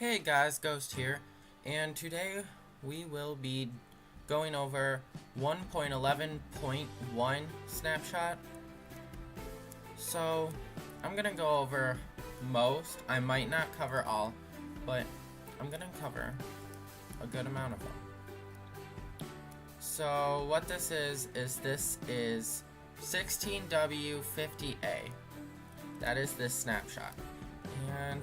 Hey guys, Ghost here, and today we will be going over 1.11.1 Snapshot. So, I'm gonna go over most. I might not cover all, but I'm gonna cover a good amount of them. So, what this is this is 16W50A. That is this snapshot. And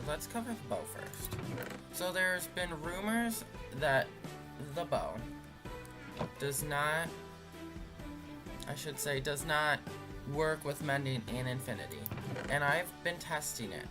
let's cover the bow first. So there's been rumors that the bow does not work with mending and infinity. And I've been testing it.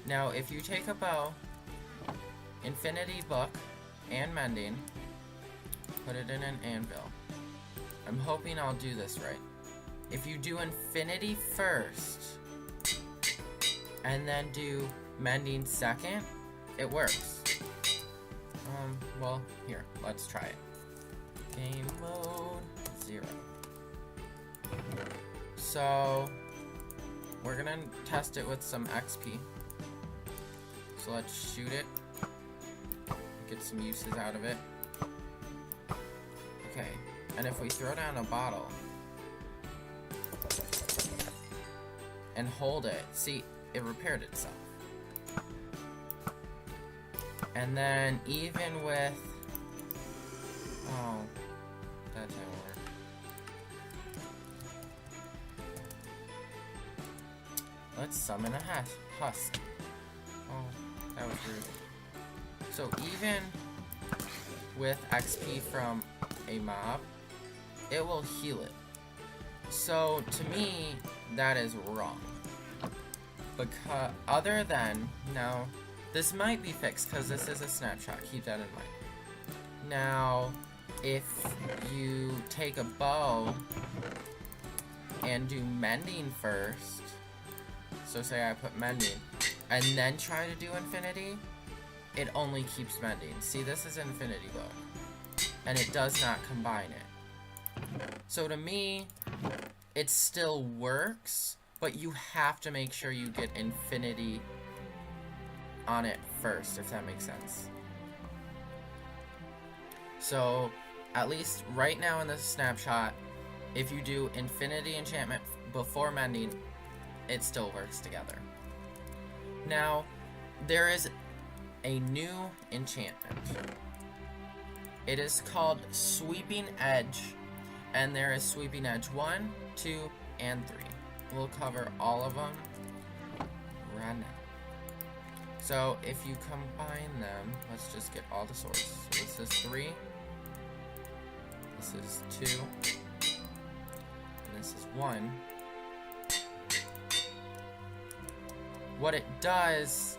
Now, if you take a bow, infinity book, and mending, put it in an anvil. I'm hoping I'll do this right. If you do infinity first, and then do mending second, it works. Well, here, let's try it. Game mode 0. So, we're gonna test it with some XP. So let's shoot it. Get some uses out of it. Okay, and if we throw down a bottle and hold it, see, it repaired itself. And then even with... oh, that didn't work. Let's summon a husk. Oh, that was rude. So even with XP from a mob, it will heal it. So to me, that is wrong. Because now, this might be fixed because this is a snapshot, keep that in mind. Now, if you take a bow and do mending first, so say I put mending, and then try to do infinity, it only keeps mending. See, this is infinity book, and it does not combine it. So to me, it still works, but you have to make sure you get infinity on it first, if that makes sense. So, at least right now in this snapshot, if you do infinity enchantment before mending, it still works together. Now, there is a new enchantment. It is called Sweeping Edge, and there is Sweeping Edge 1, 2, and 3. We'll cover all of them right now. So if you combine them, let's just get all the swords. So this is 3, this is 2, and this is 1. What it does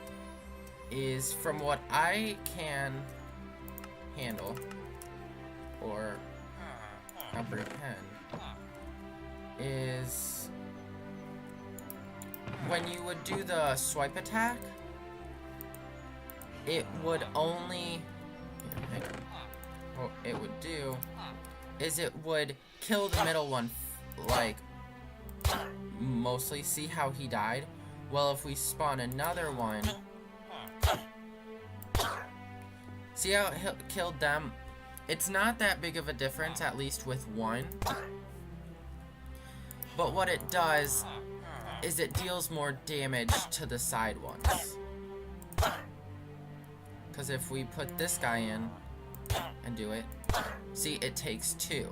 is, from what I can handle or comprehend, is when you would do the swipe attack, it would only... what it would do is it would kill the middle one, like, mostly. See how he died? Well, if we spawn another one, see how it killed them? It's not that big of a difference, at least with one. But what it does is it deals more damage to the side ones. Because if we put this guy in and do it, see, it takes 2.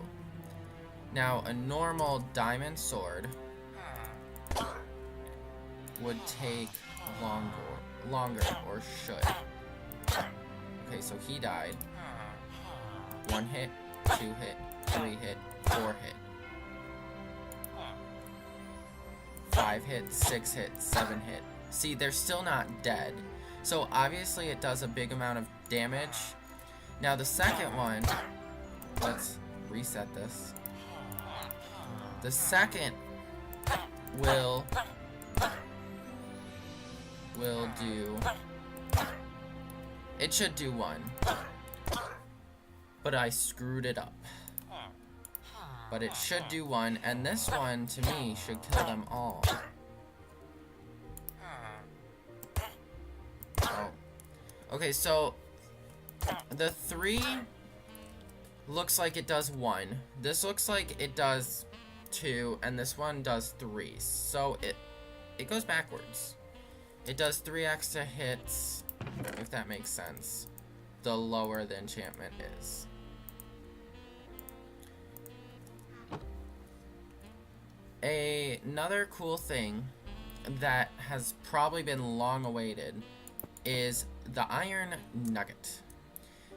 Now, a normal diamond sword would take longer, or should. Okay, so he died. 1 hit, 2 hit, 3 hit, 4 hit. 5 hits, 6 hits, 7 hit. See, they're still not dead. So obviously it does a big amount of damage. Now the second one, let's reset this. The second will do, it should do 1. But I screwed it up. But it should do 1, and this one, to me, should kill them all. Oh, Okay, so the 3 looks like it does 1. This looks like it does 2, and this one does 3. So it goes backwards. It does 3 extra hits, if that makes sense, the lower the enchantment is. Another cool thing that has probably been long awaited is the iron nugget.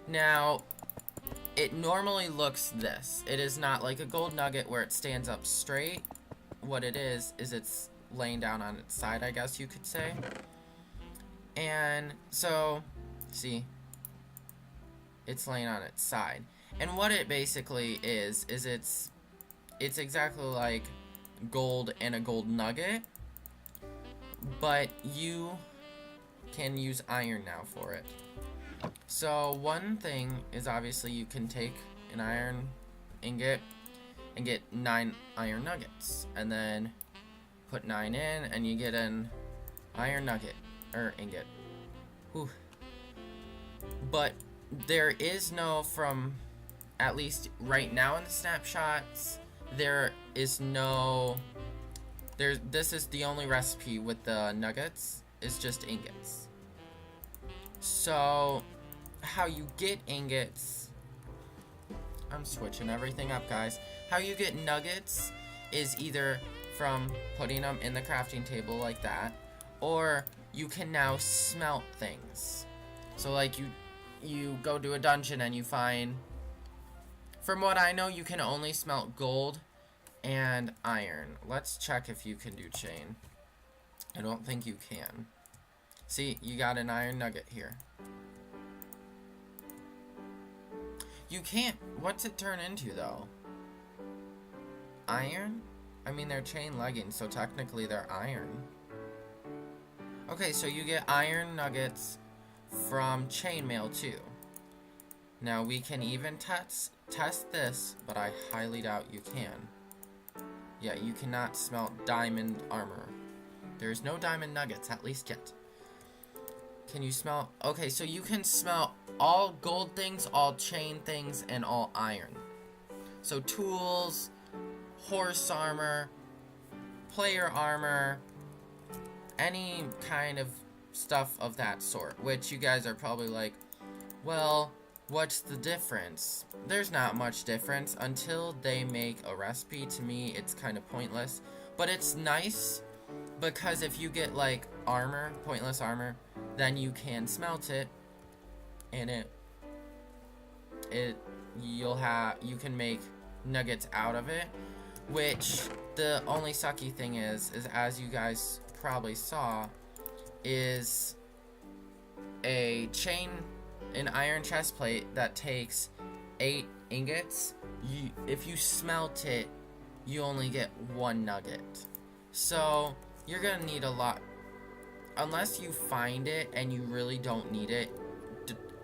Now, it normally looks this. It is not like a gold nugget where it stands up straight. What it is it's laying down on its side, I guess you could say. And so, see, it's laying on its side. And what it basically is it's exactly like gold and a gold nugget, but you can use iron now for it. So one thing is obviously you can take an iron ingot and get 9 iron nuggets, and then put 9 in and you get an iron nugget or ingot. Whew. But there is no, from at least right now in the snapshots, there is no, this is the only recipe with the nuggets, is just ingots. So how you get ingots, I'm switching everything up, guys. How you get nuggets is either from putting them in the crafting table like that, or you can now smelt things. So like you go to a dungeon and you find, from what I know, you can only smelt gold and iron. Let's check if you can do chain. I don't think you can. See, you got an iron nugget here. You can't. What's it turn into, though? Iron? I mean, they're chain leggings, so technically they're iron. Okay, so you get iron nuggets from chainmail, too. Now, we can even test this, but I highly doubt you can. Yeah, you cannot smelt diamond armor. There's no diamond nuggets, at least yet. Can you smelt? Okay, so you can smelt all gold things, all chain things, and all iron. So tools, horse armor, player armor, any kind of stuff of that sort. Which you guys are probably like, well, what's the difference? There's not much difference until they make a recipe. To me, it's kind of pointless. But it's nice because if you get like armor, pointless armor, then you can smelt it, and you can make nuggets out of it. Which the only sucky thing is as you guys probably saw, is an iron chest plate that takes 8 ingots. If you smelt it, you only get 1 nugget. So you're gonna need a lot. Unless you find it and you really don't need it,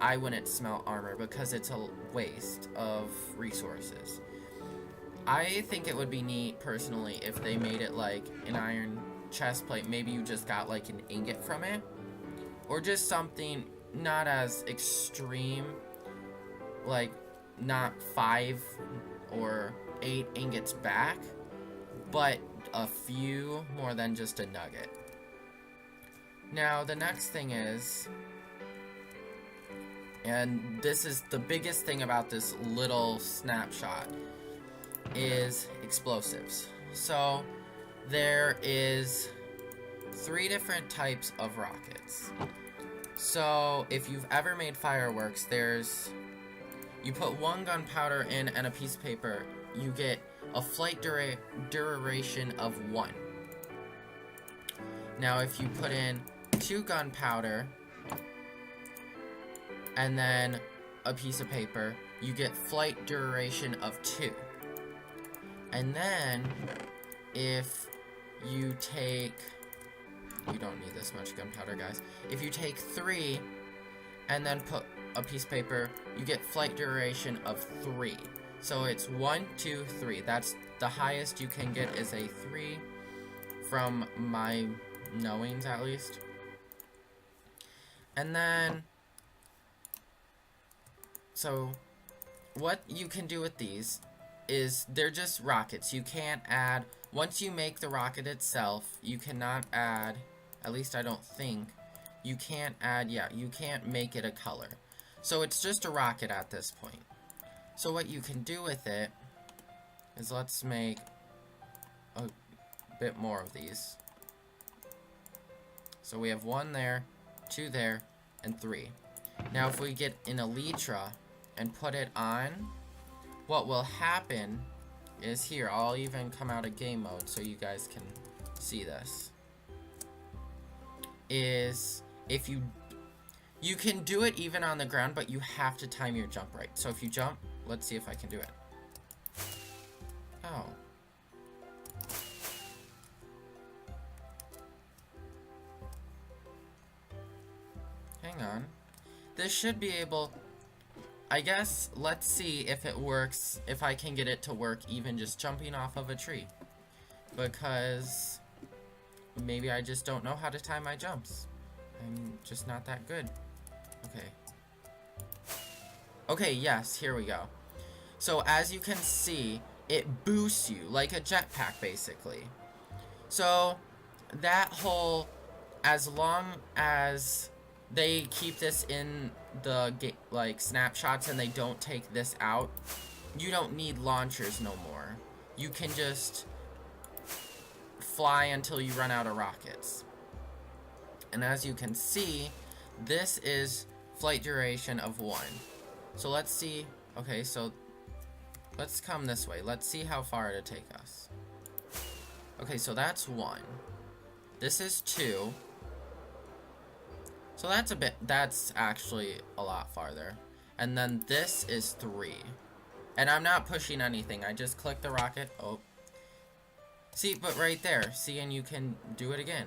I wouldn't smelt armor because it's a waste of resources. I think it would be neat, personally, if they made it like an iron chest plate. Maybe you just got like an ingot from it, or just something not as extreme, like not 5 or 8 ingots back, but a few more than just a nugget. Now the next thing is, and this is the biggest thing about this little snapshot, is explosives. So there is 3 different types of rockets. So if you've ever made fireworks, you put 1 gunpowder in and a piece of paper, you get a flight duration of 1. Now if you put in 2 gunpowder and then a piece of paper, you get flight duration of 2. And then if you take, you don't need this much gunpowder, guys. If you take 3 and then put a piece of paper, you get flight duration of 3. So it's 1, 2, 3. That's the highest you can get, is a 3, from my knowings at least. And then So what you can do with these is they're just rockets. You can't add, once you make the rocket itself, you cannot add, at least I don't think, you can't add, yeah, you can't make it a color. So it's just a rocket at this point. So what you can do with it is, let's make a bit more of these. So we have 1 there, 2 there, and 3. Now if we get an elytra and put it on, what will happen is, here, I'll even come out of game mode so you guys can see this, is if you can do it even on the ground, but you have to time your jump right. So if you jump, let's see if I can do it. Oh. Hang on. This should be able, I guess, let's see if it works, if I can get it to work even just jumping off of a tree. Because maybe I just don't know how to time my jumps. I'm just not that good. Okay. Okay, yes, here we go. So as you can see, it boosts you like a jetpack basically. So that whole, as long as they keep this in the like snapshots and they don't take this out, you don't need launchers no more. You can just fly until you run out of rockets. And as you can see, this is flight duration of 1. So let's see. Okay, so let's come this way. Let's see how far it'll take us. Okay, so that's 1. This is 2. So that's actually a lot farther. And then this is 3. And I'm not pushing anything. I just click the rocket. Oh. See, but right there. See, and you can do it again.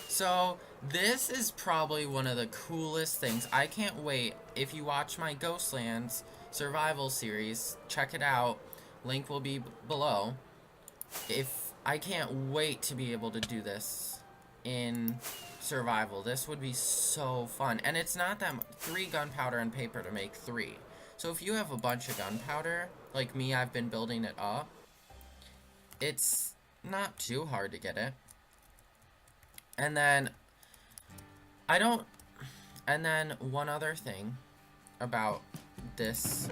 So this is probably one of the coolest things. I can't wait. If you watch my Ghostlands survival series, check it out. Link will be below. I can't wait to be able to do this in survival. This would be so fun. And it's not that much. 3 gunpowder and paper to make 3. So if you have a bunch of gunpowder, like me, I've been building it up, it's not too hard to get it. And then one other thing about this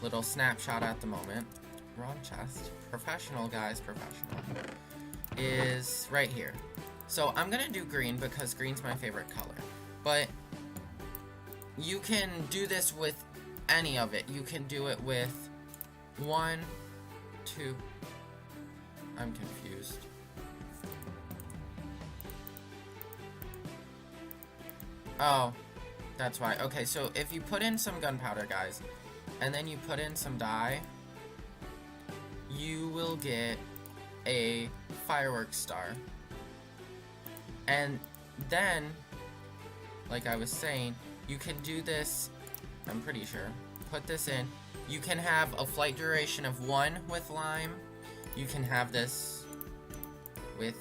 little snapshot at the moment, wrong chest, professional guys, professional, is right here. So I'm gonna do green because green's my favorite color, but you can do this with any of it. You can do it with 1, 2, I'm confused. Oh, that's why. Okay, so if you put in some gunpowder, guys, and then you put in some dye, you will get a fireworks star. And then, like I was saying, you can do this, I'm pretty sure, put this in. You can have a flight duration of 1 with lime. You can have this with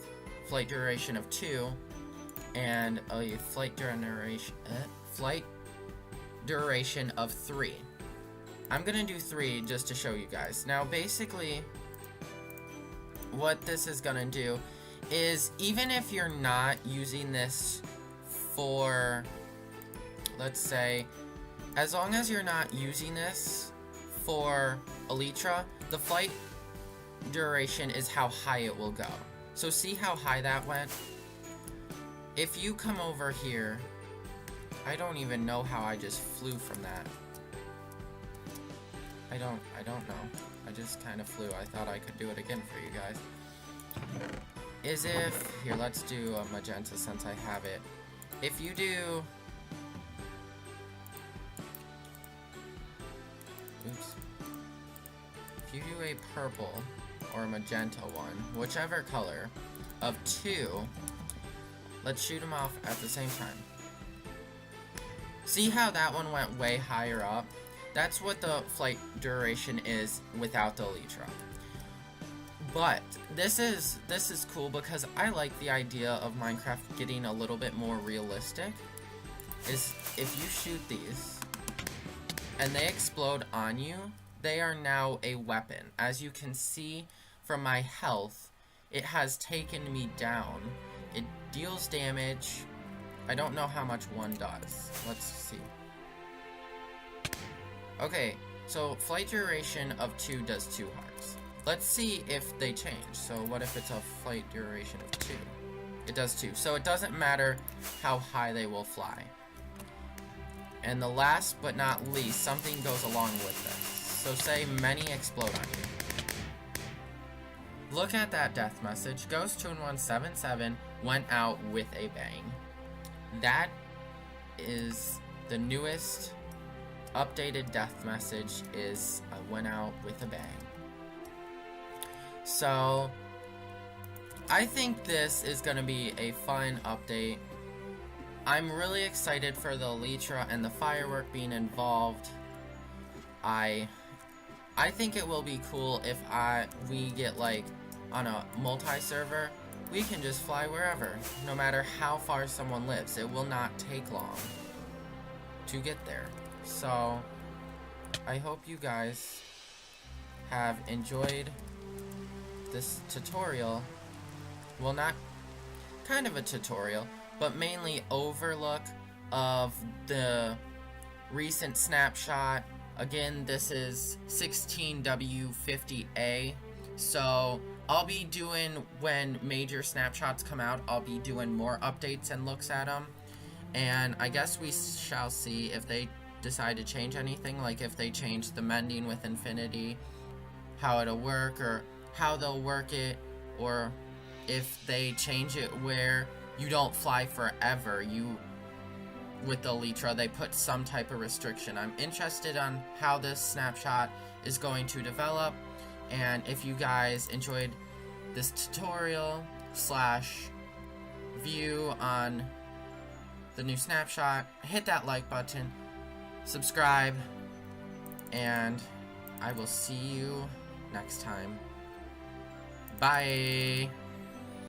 flight duration of 2. And a flight duration of 3. I'm gonna do 3 just to show you guys. Now basically what this is gonna do is, even if you're not using this for, let's say, as long as you're not using this for elytra, the flight duration is how high it will go. So see how high that went? If you come over here, I don't even know how I just flew from that. I don't know. I just kind of flew. I thought I could do it again for you guys. Is if, here, let's do a magenta since I have it. If you do, oops. If you do a purple or a magenta one, whichever color, of 2, let's shoot them off at the same time. See how that one went way higher up? That's what the flight duration is without the elytra. But this is cool because I like the idea of Minecraft getting a little bit more realistic. Is if you shoot these, and they explode on you, they are now a weapon. As you can see from my health, it has taken me down. It deals damage. I don't know how much one does. Let's see. Okay, so flight duration of 2 does 2 hearts. Let's see if they change. So what if it's a flight duration of 2? It does 2. So it doesn't matter how high they will fly. And the last but not least, something goes along with this. So say many explode on you. Look at that death message. Ghost2177 went out with a bang. That is the newest updated death message, is I went out with a bang. So I think this is going to be a fun update. I'm really excited for the Elytra and the firework being involved. I think it will be cool if we get like on a multi-server, we can just fly wherever, no matter how far someone lives. It will not take long to get there. So I hope you guys have enjoyed this tutorial. Well, not kind of a tutorial, but mainly overlook of the recent snapshot. Again, this is 16W50A. So I'll be doing, when major snapshots come out, I'll be doing more updates and looks at them. And I guess we shall see if they decide to change anything, like if they change the mending with infinity, how it'll work, or how they'll work it, or if they change it where you don't fly forever. With the Elytra, they put some type of restriction. I'm interested on how this snapshot is going to develop, and if you guys enjoyed this tutorial / view on the new snapshot, hit that like button, subscribe, and I will see you next time. Bye!